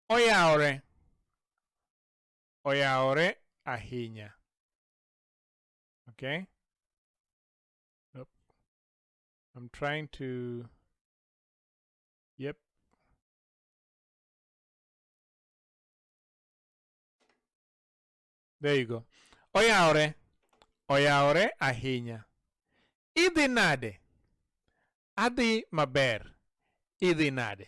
Oyawore. Oyawore ahinya. Okay? Nope. I'm trying to... Yep. There you go. Oyawore. Oyawore ahinya. Idhi nade? Adhi maber. Idhi nade?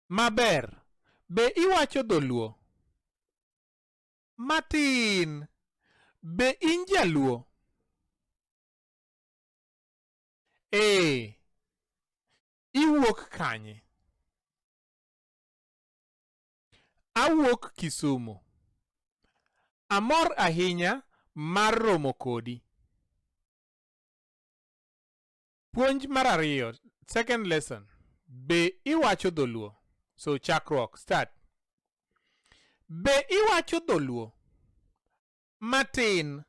Maber. Be iwacho dholuo? Matin. Be in jaluo? Iwuok kanye? Awuok Kisumu. Amor ahinya mar romo kodi. Puonj mar ariyo, second lesson. Be iwacho dholuo? So chakruok, start. Be iwacho dholuo? Matin.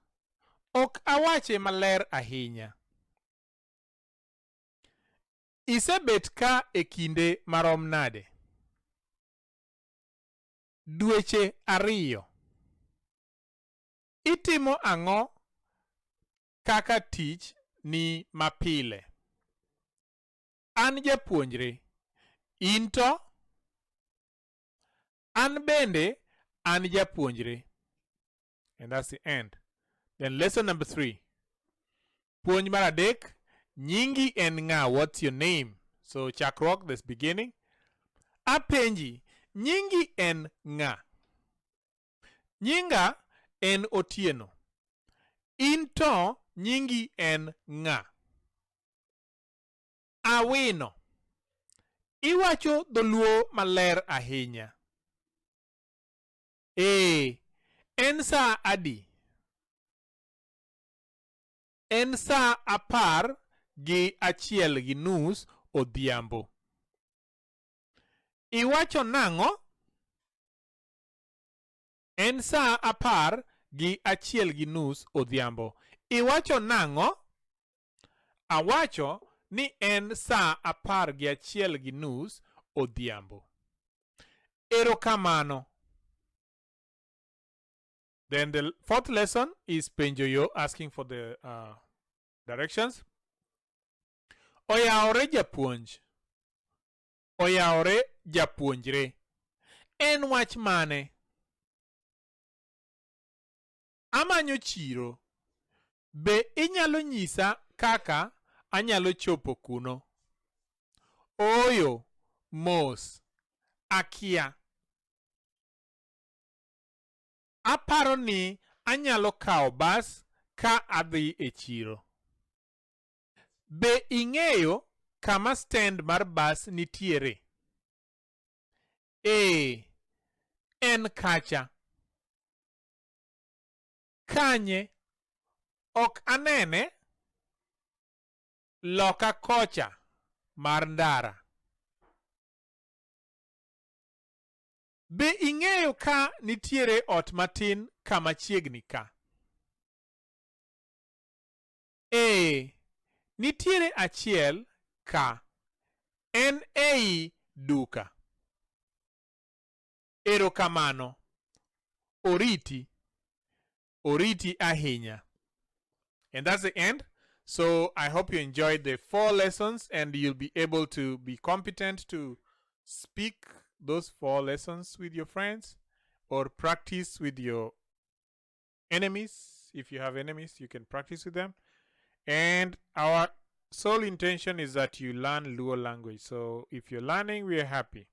Ok awache maler ahinya. Isebet ka e kinde marom nade? Dweche ariyo. Itimo ang'o kaka tich ni mapile? An japuonjre. In to? An bende an japuonjre. And that's the end. Then lesson number 3. Puonj mar adek. Nyingi en ng'a? What's your name? So chakruok, this beginning. Apenji. Nyingi en ng'a? Nyinga en Otieno. In to nyingi en ng'a? Awino. Iwacho dholuo maler ahinya. En sa adi? En sa 10:30 odhiambo. Iwacho nang'o? En sa 10:30 odhiambo. Iwacho nang'o? Awacho ni en sa 10:30 odhiambo. Erokamano. Then the fourth lesson is Penjo asking for the directions. Oyawore Japuonj. Oyawore japuonjre. En wach mane? Amanyo chiro. Be inyalo nyisa kaka anyalo chopo kuno? Oyo, mos, akia. Aparo ni anyalo kao bas ka adhi e chiro. Be ing'eyo kama stand mar bas nitiere? En kacha. Kanye? Ok anene? Loka kocha mar ndara. Be ing'eyo ka nitiere ot matin kama chiegni ka? Nitiere achiel ka. En ei duka. Erokamano. Oriti. Oriti ahinya. And that's the end. So I hope you enjoyed the 4 lessons and you'll be able to be competent to speak those 4 lessons with your friends or practice with your enemies. If you have enemies, you can practice with them. And our sole intention is that you learn Luo language. So if you're learning, we are happy.